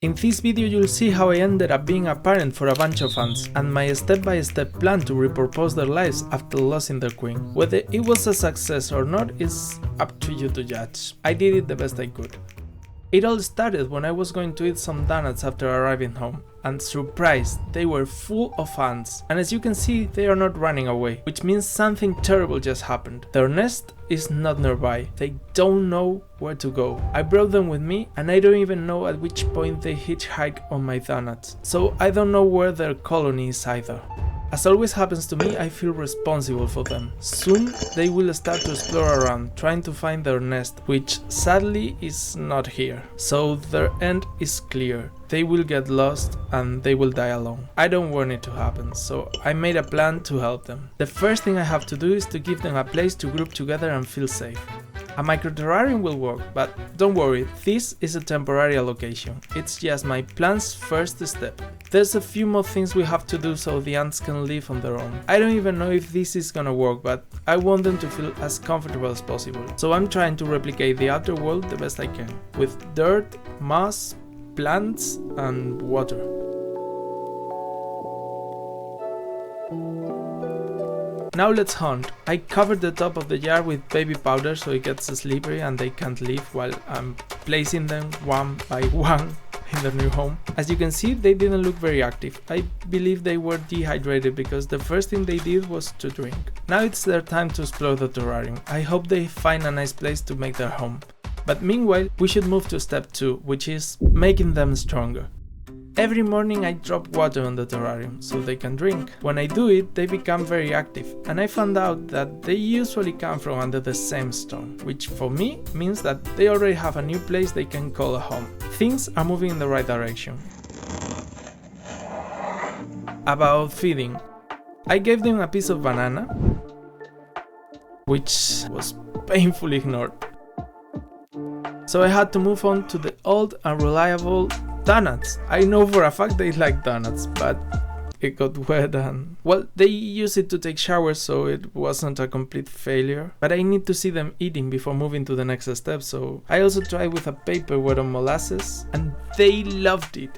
In this video you'll see how I ended up being a parent for a bunch of ants, and my step-by-step plan to repurpose their lives after losing their queen. Whether it was a success or not is up to you to judge. I did it the best I could. It all started when I was going to eat some donuts after arriving home, and surprise, they were full of ants. And as you can see, they are not running away, which means something terrible just happened. Their nest is not nearby. They don't know where to go. I brought them with me, and I don't even know at which point they hitchhike on my donuts. So I don't know where their colony is either. As always happens to me, I feel responsible for them. Soon they will start to explore around, trying to find their nest, which sadly is not here. So their end is clear. They will get lost and they will die alone. I don't want it to happen, so I made a plan to help them. The first thing I have to do is to give them a place to group together and feel safe. A microterrarium will work, but don't worry, this is a temporary allocation. It's just my plan's first step. There's a few more things we have to do so the ants can live on their own. I don't even know if this is gonna work, but I want them to feel as comfortable as possible. So I'm trying to replicate the outer world the best I can, with dirt, moss, plants and water. Now let's hunt. I covered the top of the jar with baby powder so it gets slippery and they can't leave while I'm placing them one by one in their new home. As you can see, they didn't look very active. I believe they were dehydrated because the first thing they did was to drink. Now it's their time to explore the terrarium. I hope they find a nice place to make their home. But meanwhile, we should move to step 2, which is making them stronger. Every morning I drop water on the terrarium so they can drink. When I do it, they become very active, and I found out that they usually come from under the same stone, which for me means that they already have a new place they can call a home. Things are moving in the right direction. About feeding. I gave them a piece of banana, which was painfully ignored. So I had to move on to the old and reliable donuts. I know for a fact they like donuts, but it got wet and... well, they use it to take showers, so it wasn't a complete failure. But I need to see them eating before moving to the next step, so I also tried with a paper wet on molasses, and they loved it.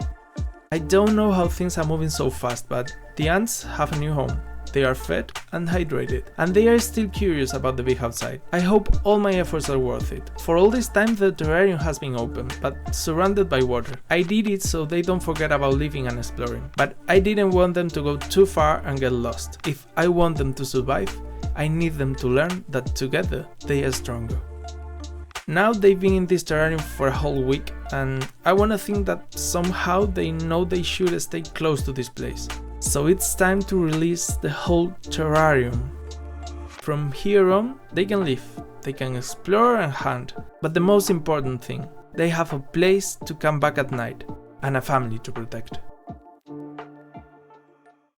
I don't know how things are moving so fast, but the ants have a new home. They are fed and hydrated, and they are still curious about the big outside. I hope all my efforts are worth it. For all this time the terrarium has been open, but surrounded by water. I did it so they don't forget about living and exploring, but I didn't want them to go too far and get lost. If I want them to survive, I need them to learn that together they are stronger. Now they've been in this terrarium for a whole week, and I wanna think that somehow they know they should stay close to this place. So it's time to release the whole terrarium. From here on, they can live, they can explore and hunt, but the most important thing, they have a place to come back at night and a family to protect.